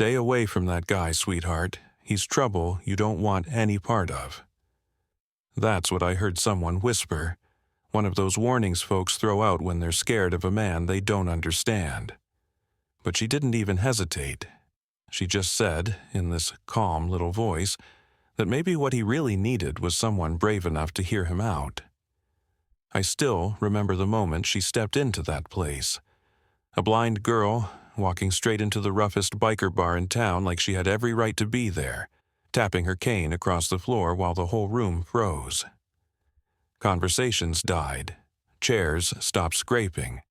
Stay away from that guy, sweetheart. He's trouble you don't want any part of. That's what I heard someone whisper, one of those warnings folks throw out when they're scared of a man they don't understand. But she didn't even hesitate. She just said, in this calm little voice, that maybe what he really needed was someone brave enough to hear him out. I still remember the moment she stepped into that place. A blind girl walking straight into the roughest biker bar in town like she had every right to be there, tapping her cane across the floor while the whole room froze. Conversations died. Chairs stopped scraping.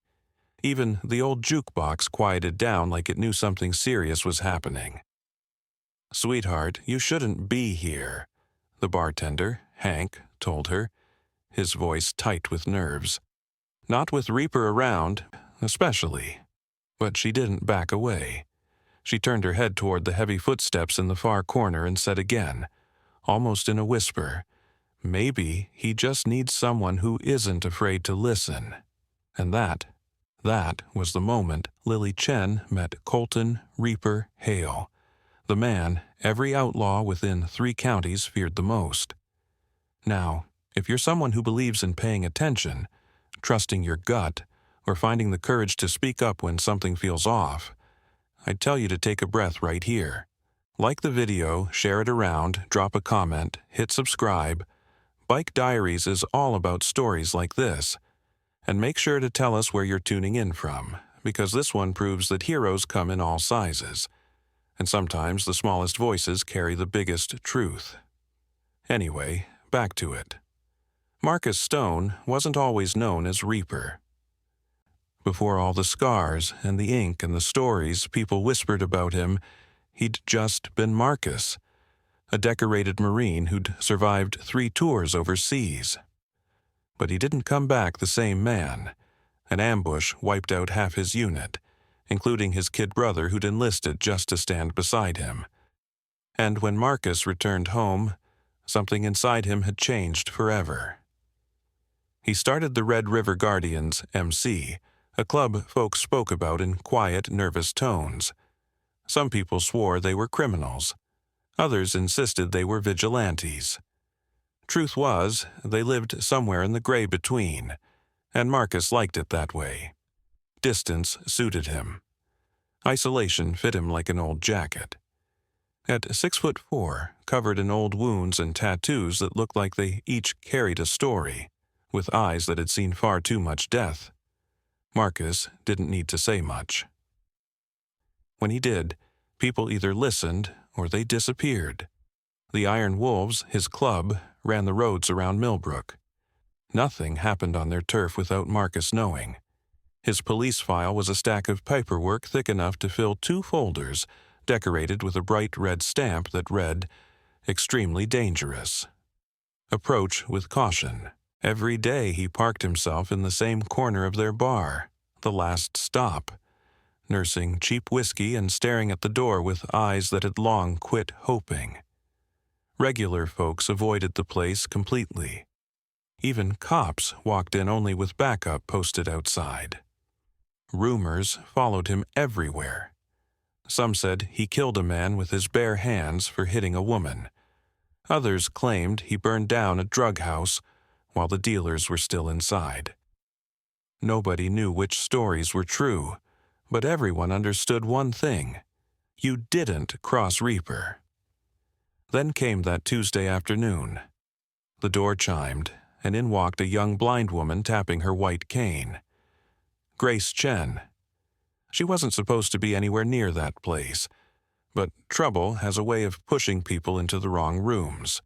Even the old jukebox quieted down like it knew something serious was happening. "Sweetheart, you shouldn't be here," the bartender, Hank, told her, his voice tight with nerves. Not with Reaper around, especially. But she didn't back away. She turned her head toward the heavy footsteps in the far corner and said again, almost in a whisper, "Maybe he just needs someone who isn't afraid to listen." And that was the moment Lily Chen met Colton Reaper Hale, the man every outlaw within 3 counties feared the most. Now, if you're someone who believes in paying attention, trusting your gut, or finding the courage to speak up when something feels off, I'd tell you to take a breath right here. Like the video, share it around, drop a comment, hit subscribe. Bike Diaries is all about stories like this. And make sure to tell us where you're tuning in from, because this one proves that heroes come in all sizes. And sometimes the smallest voices carry the biggest truth. Anyway, back to it. Marcus Stone wasn't always known as Reaper. Before all the scars and the ink and the stories people whispered about him, he'd just been Marcus, a decorated Marine who'd survived 3 tours overseas. But he didn't come back the same man. An ambush wiped out half his unit, including his kid brother who'd enlisted just to stand beside him. And when Marcus returned home, something inside him had changed forever. He started the Red River Guardians, MC, a club folks spoke about in quiet, nervous tones. Some people swore they were criminals. Others insisted they were vigilantes. Truth was, they lived somewhere in the gray between, and Marcus liked it that way. Distance suited him. Isolation fit him like an old jacket. At 6'4", covered in old wounds and tattoos that looked like they each carried a story, with eyes that had seen far too much death, Marcus didn't need to say much. When he did, people either listened or they disappeared. The Iron Wolves, his club, ran the roads around Milbrook. Nothing happened on their turf without Marcus knowing. His police file was a stack of paperwork thick enough to fill 2 folders, decorated with a bright red stamp that read, "Extremely dangerous. Approach with caution." Every day he parked himself in the same corner of their bar, the last stop, nursing cheap whiskey and staring at the door with eyes that had long quit hoping. Regular folks avoided the place completely. Even cops walked in only with backup posted outside. Rumors followed him everywhere. Some said he killed a man with his bare hands for hitting a woman. Others claimed he burned down a drug house while the dealers were still inside. Nobody knew which stories were true, but everyone understood one thing: you didn't cross Reaper. Then came that Tuesday afternoon. The door chimed, and in walked a young blind woman tapping her white cane. Grace Chen. She wasn't supposed to be anywhere near that place, but trouble has a way of pushing people into the wrong rooms.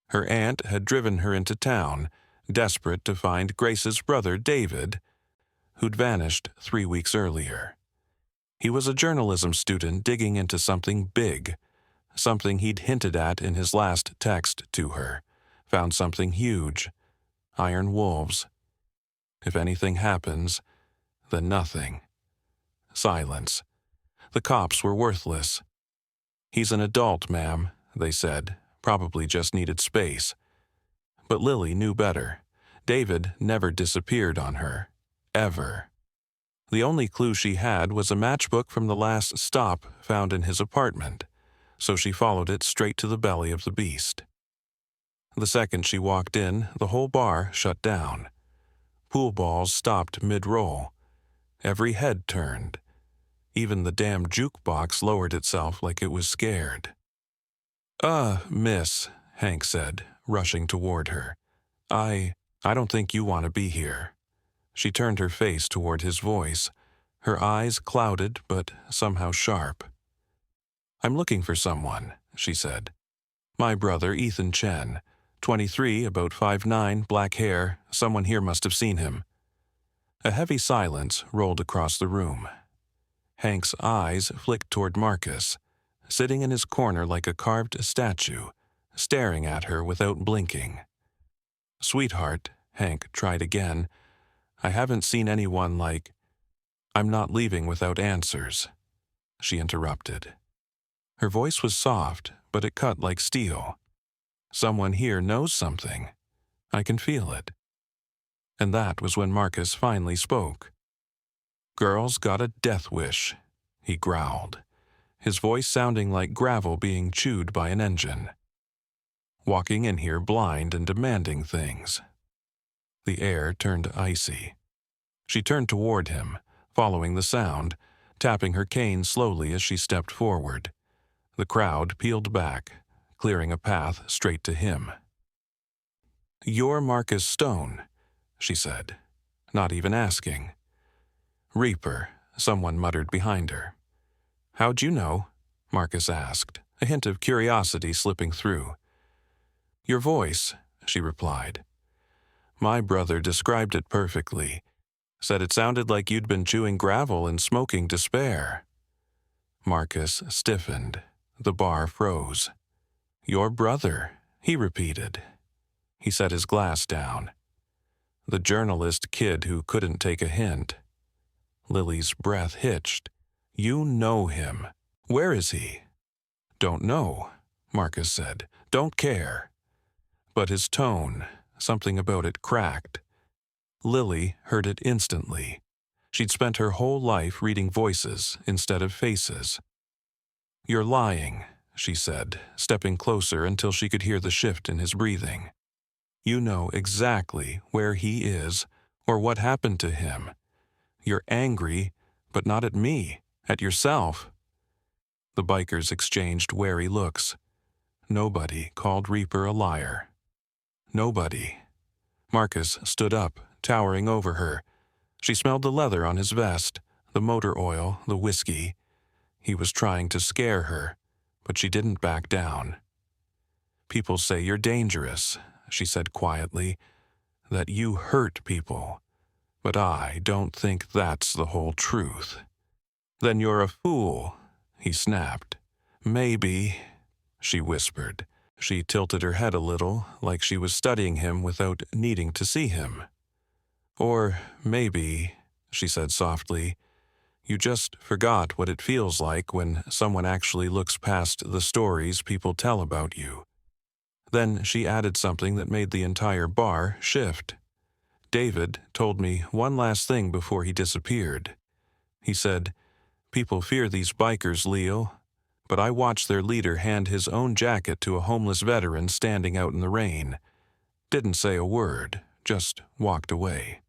Her aunt had driven her into town, desperate to find Grace's brother David, who'd vanished 3 weeks earlier. He was a journalism student digging into something big, something he'd hinted at in his last text to her, found something huge: Iron Wolves. If anything happens, then nothing. Silence. The cops were worthless. "He's an adult, ma'am," they said, probably just needed space. But Lily knew better. David never disappeared on her. Ever. The only clue she had was a matchbook from the last stop found in his apartment, so she followed it straight to the belly of the beast. The second she walked in, the whole bar shut down. Pool balls stopped mid-roll. Every head turned. Even the damn jukebox lowered itself like it was scared. Miss," Hank said, rushing toward her. I don't think you want to be here." She turned her face toward his voice, her eyes clouded but somehow sharp. "I'm looking for someone," she said. "My brother, Ethan Chen. 23, about 5'9", black hair. Someone here must have seen him." A heavy silence rolled across the room. Hank's eyes flicked toward Marcus, sitting in his corner like a carved statue, staring at her without blinking. "Sweetheart," Hank tried again, "I haven't seen anyone like—" "I'm not leaving without answers," she interrupted. Her voice was soft, but it cut like steel. "Someone here knows something. I can feel it." And that was when Marcus finally spoke. "Girl's got a death wish," he growled, his voice sounding like gravel being chewed by an engine. "Walking in here blind and demanding things." The air turned icy. She turned toward him, following the sound, tapping her cane slowly as she stepped forward. The crowd peeled back, clearing a path straight to him. "You're Marcus Stone," she said, not even asking. "Reaper," someone muttered behind her. "How'd you know?" Marcus asked, a hint of curiosity slipping through. "Your voice," she replied. "My brother described it perfectly. Said it sounded like you'd been chewing gravel and smoking despair." Marcus stiffened. The bar froze. "Your brother," he repeated. He set his glass down. "The journalist kid who couldn't take a hint." Lily's breath hitched. "You know him. Where is he?" "Don't know," Marcus said. "Don't care." But his tone, something about it cracked. Lily heard it instantly. She'd spent her whole life reading voices instead of faces. "You're lying," she said, stepping closer until she could hear the shift in his breathing. "You know exactly where he is or what happened to him. You're angry, but not at me, at yourself." The bikers exchanged wary looks. Nobody called Reaper a liar. Nobody. Marcus stood up, towering over her. She smelled the leather on his vest, the motor oil, the whiskey. He was trying to scare her, but she didn't back down. "People say you're dangerous," she said quietly, "that you hurt people. But I don't think that's the whole truth." "Then you're a fool," he snapped. "Maybe," she whispered. She tilted her head a little, like she was studying him without needing to see him. "Or maybe," she said softly, "you just forgot what it feels like when someone actually looks past the stories people tell about you." Then she added something that made the entire bar shift. "David told me one last thing before he disappeared. He said, 'People fear these bikers, Leo, but I watched their leader hand his own jacket to a homeless veteran standing out in the rain. Didn't say a word, just walked away.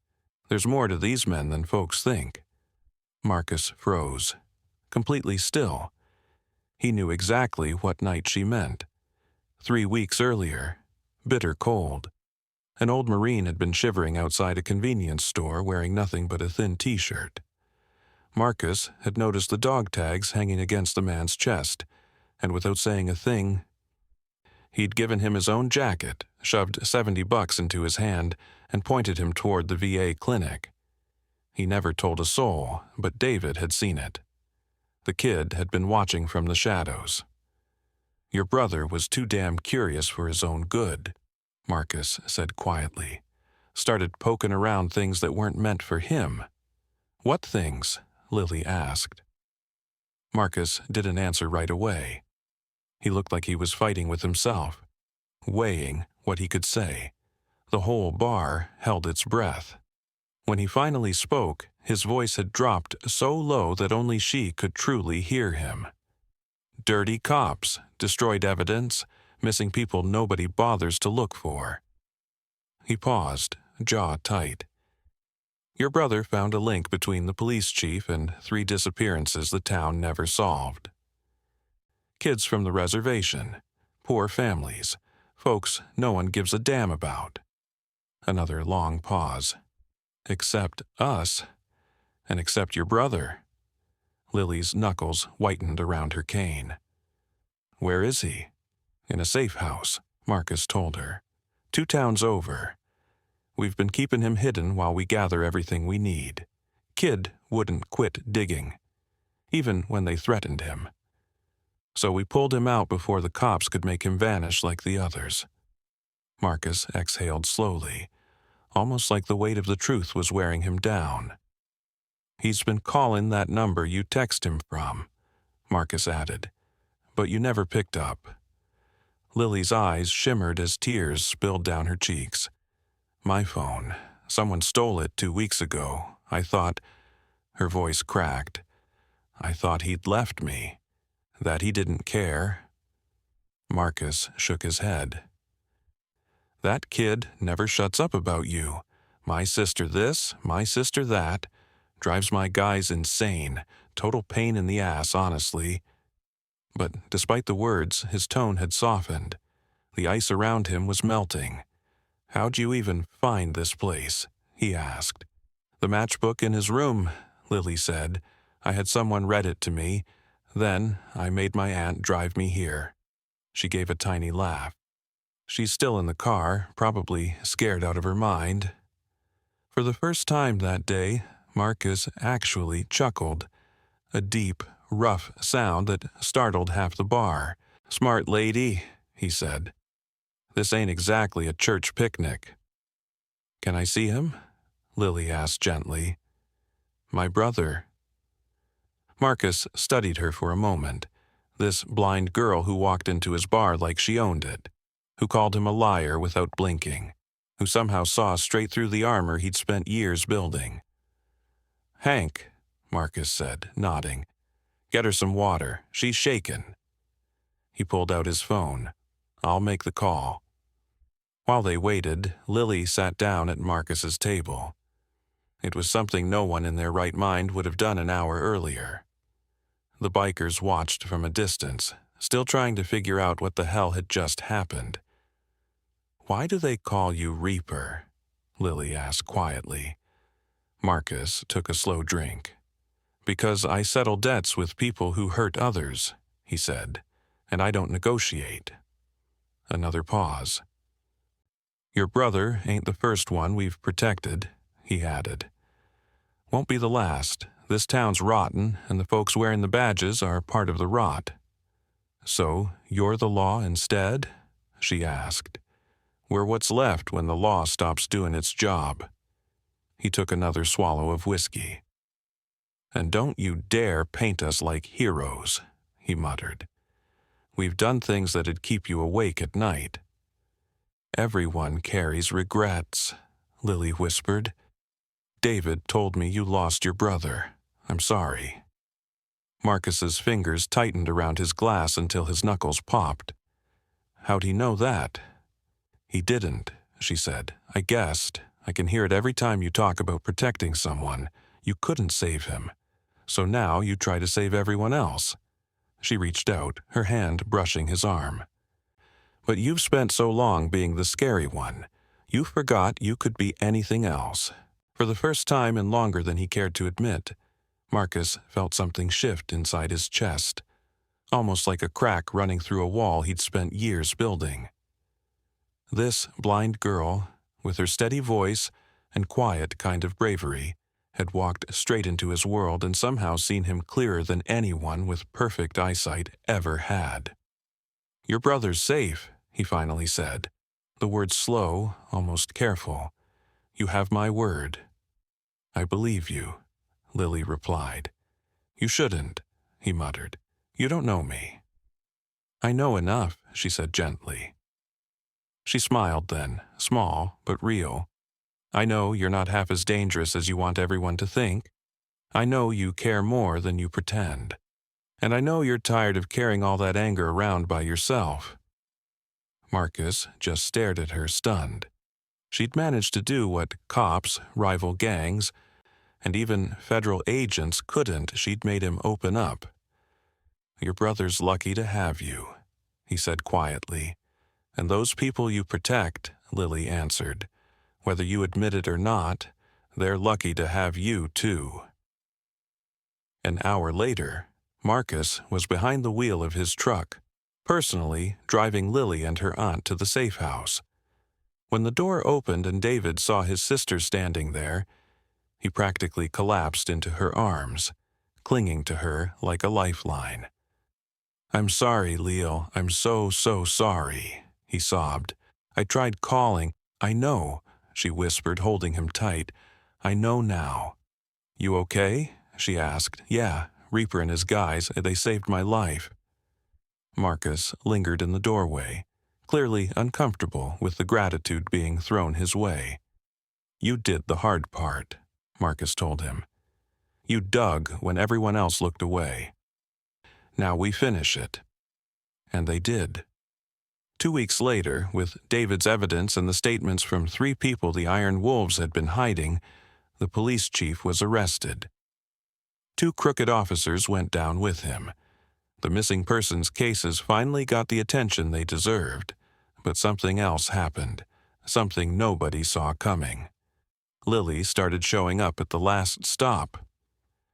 There's more to these men than folks think.'" Marcus froze, completely still. He knew exactly what night she meant. 3 weeks earlier, bitter cold. An old Marine had been shivering outside a convenience store wearing nothing but a thin t-shirt. Marcus had noticed the dog tags hanging against the man's chest, and without saying a thing, he'd given him his own jacket, shoved $70 into his hand, and pointed him toward the VA clinic. He never told a soul, but David had seen it. The kid had been watching from the shadows. "Your brother was too damn curious for his own good," Marcus said quietly. "Started poking around things that weren't meant for him." "What things?" Lily asked. Marcus didn't answer right away. He looked like he was fighting with himself, weighing what he could say. The whole bar held its breath. When he finally spoke, his voice had dropped so low that only she could truly hear him. Dirty cops, destroyed evidence, missing people nobody bothers to look for. He paused, jaw tight. Your brother found a link between the police chief and 3 disappearances the town never solved. Kids from the reservation, poor families, folks no one gives a damn about. Another long pause. Except us, and except your brother. Lily's knuckles whitened around her cane. Where is he? In a safe house, Marcus told her. 2 towns over. We've been keeping him hidden while we gather everything we need. Kid wouldn't quit digging, even when they threatened him. So we pulled him out before the cops could make him vanish like the others. Marcus exhaled slowly, almost like the weight of the truth was wearing him down. He's been calling that number you text him from, Marcus added, but you never picked up. Lily's eyes shimmered as tears spilled down her cheeks. My phone. Someone stole it 2 weeks ago. I thought... Her voice cracked. I thought he'd left me. That he didn't care. Marcus shook his head. That kid never shuts up about you. My sister this, my sister that. Drives my guys insane. Total pain in the ass, honestly. But despite the words, his tone had softened. The ice around him was melting. How'd you even find this place? He asked. The matchbook in his room, Lily said. I had someone read it to me. Then I made my aunt drive me here. She gave a tiny laugh. She's still in the car, probably scared out of her mind. For the first time that day, Marcus actually chuckled. A deep, rough sound that startled half the bar. Smart lady, he said. This ain't exactly a church picnic. Can I see him? Lily asked gently. My brother. Marcus studied her for a moment. This blind girl who walked into his bar like she owned it, who called him a liar without blinking, who somehow saw straight through the armor he'd spent years building. Hank, Marcus said, nodding. Get her some water. She's shaken. He pulled out his phone. I'll make the call. While they waited, Lily sat down at Marcus's table. It was something no one in their right mind would have done an hour earlier. The bikers watched from a distance, still trying to figure out what the hell had just happened. Why do they call you Reaper? Lily asked quietly. Marcus took a slow drink. Because I settle debts with people who hurt others, he said, and I don't negotiate. Another pause. Your brother ain't the first one we've protected, he added. Won't be the last. This town's rotten, and the folks wearing the badges are part of the rot. So, you're the law instead? She asked. We're what's left when the law stops doing its job. He took another swallow of whiskey. And don't you dare paint us like heroes, he muttered. We've done things that'd keep you awake at night. Everyone carries regrets, Lily whispered. David told me you lost your brother. I'm sorry. Marcus's fingers tightened around his glass until his knuckles popped. How'd he know that? He didn't, she said. I guessed. I can hear it every time you talk about protecting someone. You couldn't save him. So now you try to save everyone else. She reached out, her hand brushing his arm. But you've spent so long being the scary one. You forgot you could be anything else. For the first time in longer than he cared to admit, Marcus felt something shift inside his chest, almost like a crack running through a wall he'd spent years building. This blind girl, with her steady voice and quiet kind of bravery, had walked straight into his world and somehow seen him clearer than anyone with perfect eyesight ever had. Your brother's safe, he finally said, the words slow, almost careful. You have my word. I believe you, Lily replied. You shouldn't, he muttered. You don't know me. I know enough, she said gently. She smiled then, small but real. I know you're not half as dangerous as you want everyone to think. I know you care more than you pretend. And I know you're tired of carrying all that anger around by yourself." Marcus just stared at her, stunned. She'd managed to do what cops, rival gangs, and even federal agents couldn't. She'd made him open up. "Your brother's lucky to have you," he said quietly. "And those people you protect," Lily answered, "whether you admit it or not, they're lucky to have you too." An hour later, Marcus was behind the wheel of his truck, personally driving Lily and her aunt to the safe house. When the door opened and David saw his sister standing there, he practically collapsed into her arms, clinging to her like a lifeline. "I'm sorry, Leo. I'm so sorry," he sobbed. "I tried calling." "I know," she whispered, holding him tight. "I know now." "You okay?" she asked. "Yeah, Reaper and his guys, they saved my life." Marcus lingered in the doorway, clearly uncomfortable with the gratitude being thrown his way. "You did the hard part," Marcus told him. "You dug when everyone else looked away. Now we finish it." And they did. 2 weeks later, with David's evidence and the statements from 3 people the Iron Wolves had been hiding, the police chief was arrested. 2 crooked officers went down with him. The missing persons cases finally got the attention they deserved, but something else happened, something nobody saw coming. Lily started showing up at the last stop.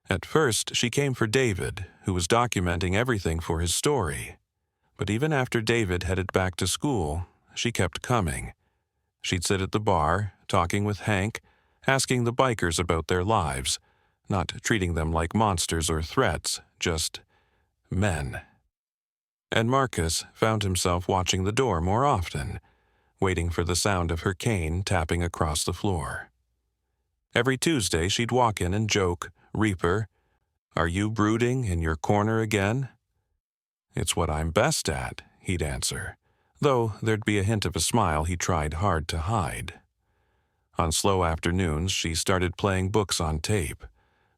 At first, she came for David, who was documenting everything for his story. But even after David headed back to school, she kept coming. She'd sit at the bar, talking with Hank, asking the bikers about their lives, not treating them like monsters or threats, just men. And Marcus found himself watching the door more often, waiting for the sound of her cane tapping across the floor. Every Tuesday she'd walk in and joke, "Reaper, are you brooding in your corner again?" "It's what I'm best at," he'd answer, though there'd be a hint of a smile he tried hard to hide. On slow afternoons, she started playing books on tape,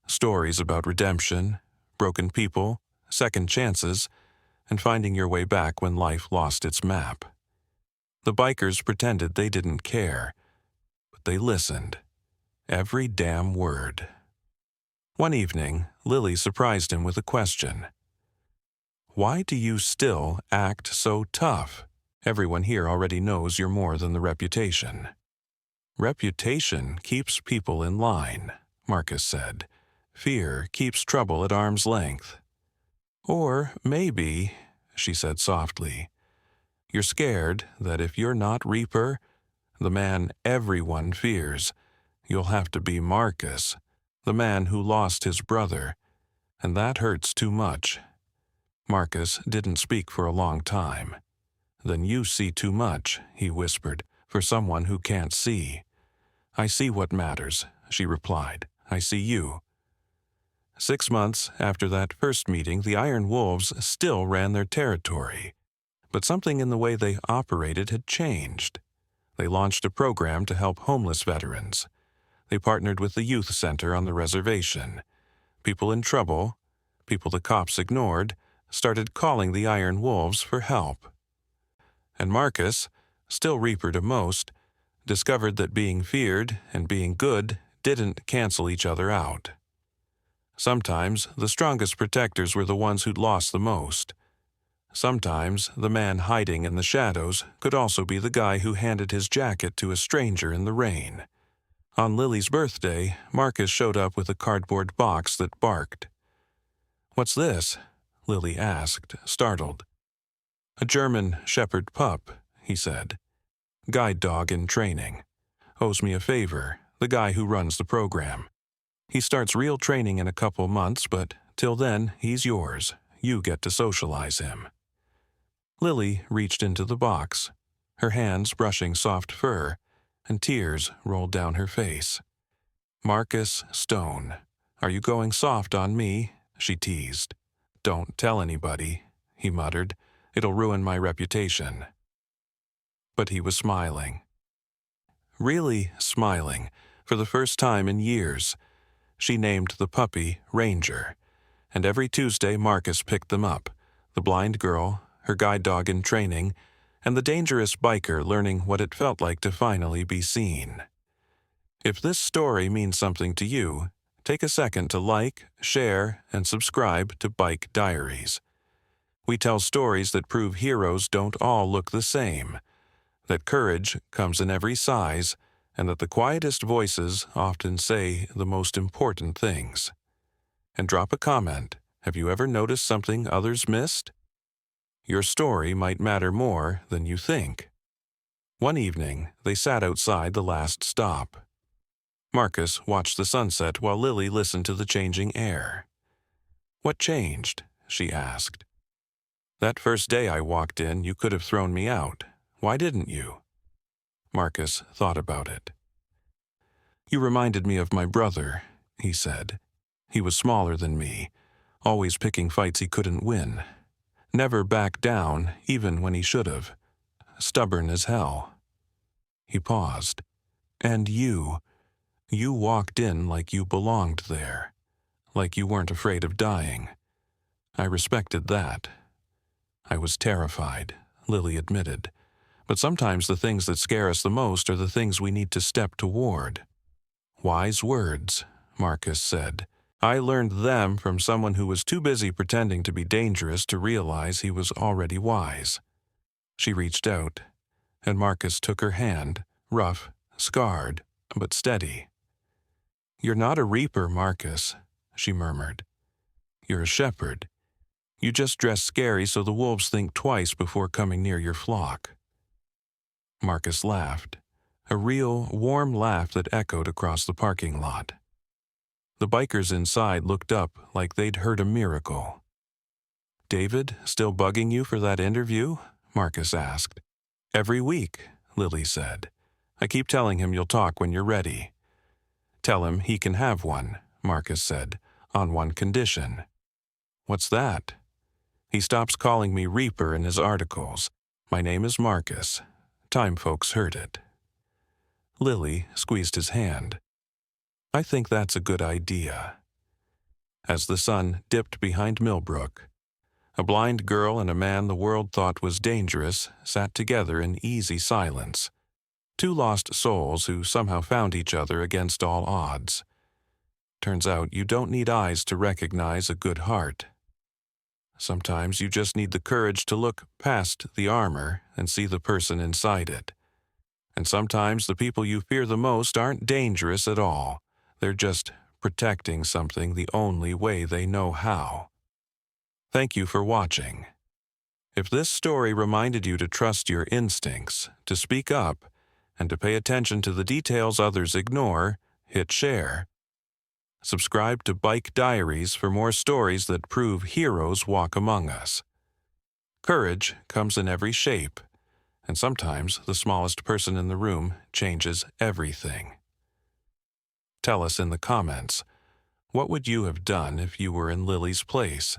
stories about redemption, broken people, second chances, and finding your way back when life lost its map. The bikers pretended they didn't care, but they listened. Every damn word. One evening, Lily surprised him with a question. "Why do you still act so tough? Everyone here already knows you're more than the reputation." "Reputation keeps people in line," Marcus said. "Fear keeps trouble at arm's length." "Or maybe," she said softly, "you're scared that if you're not Reaper, the man everyone fears, you'll have to be Marcus, the man who lost his brother, and that hurts too much." Marcus didn't speak for a long time. "Then you see too much," he whispered, "for someone who can't see." "I see what matters," she replied. "I see you." 6 months after that first meeting, the Iron Wolves still ran their territory. But something in the way they operated had changed. They launched a program to help homeless veterans. They partnered with the youth center on the reservation. People in trouble, people the cops ignored, started calling the Iron Wolves for help. And Marcus, still Reaper to most, discovered that being feared and being good didn't cancel each other out. Sometimes the strongest protectors were the ones who'd lost the most. Sometimes the man hiding in the shadows could also be the guy who handed his jacket to a stranger in the rain. On Lily's birthday, Marcus showed up with a cardboard box that barked. "What's this?" Lily asked, startled. "A German shepherd pup," he said. "Guide dog in training. Owes me a favor, the guy who runs the program. He starts real training in a couple months, but till then, he's yours. You get to socialize him." Lily reached into the box, her hands brushing soft fur, and tears rolled down her face. "Marcus Stone, are you going soft on me?" she teased. "Don't tell anybody," he muttered. "It'll ruin my reputation." But he was smiling. really smiling for the first time in years. She named the puppy Ranger, and every Tuesday Marcus picked them up, the blind girl, her guide dog in training, and the dangerous biker learning what it felt like to finally be seen. If this story means something to you, take a second to like, share, and subscribe to Bike Diaries. We tell stories that prove heroes don't all look the same, that courage comes in every size, and that the quietest voices often say the most important things. And drop a comment. Have you ever noticed something others missed? Your story might matter more than you think. One evening, they sat outside the last stop. Marcus watched the sunset while Lily listened to the changing air. "What changed?" she asked. "That first day I walked in, you could have thrown me out. Why didn't you?" Marcus thought about it. "You reminded me of my brother," he said. "He was smaller than me, always picking fights he couldn't win. Never backed down, even when he should have. Stubborn as hell." He paused. "And you walked in like you belonged there, like you weren't afraid of dying. I respected that." "I was terrified," Lily admitted. "But sometimes the things that scare us the most are the things we need to step toward." "Wise words," Marcus said. "I learned them from someone who was too busy pretending to be dangerous to realize he was already wise." She reached out, and Marcus took her hand, rough, scarred, but steady. "You're not a reaper, Marcus," she murmured. "You're a shepherd. You just dress scary so the wolves think twice before coming near your flock." Marcus laughed, a real, warm laugh that echoed across the parking lot. The bikers inside looked up like they'd heard a miracle. "David still bugging you for that interview?" Marcus asked. "Every week," Lily said. "I keep telling him you'll talk when you're ready." "Tell him he can have one," Marcus said, "on one condition." "What's that?" "He stops calling me Reaper in his articles. My name is Marcus. Time folks heard it." Lily squeezed his hand. "I think that's a good idea." As the sun dipped behind Milbrook, a blind girl and a man the world thought was dangerous sat together in easy silence. Two lost souls who somehow found each other against all odds. Turns out you don't need eyes to recognize a good heart. Sometimes you just need the courage to look past the armor and see the person inside it. And sometimes the people you fear the most aren't dangerous at all. They're just protecting something the only way they know how. Thank you for watching. If this story reminded you to trust your instincts, to speak up, and to pay attention to the details others ignore, hit share. Subscribe to Bike Diaries for more stories that prove heroes walk among us. Courage comes in every shape, and sometimes the smallest person in the room changes everything. Tell us in the comments, what would you have done if you were in Lily's place?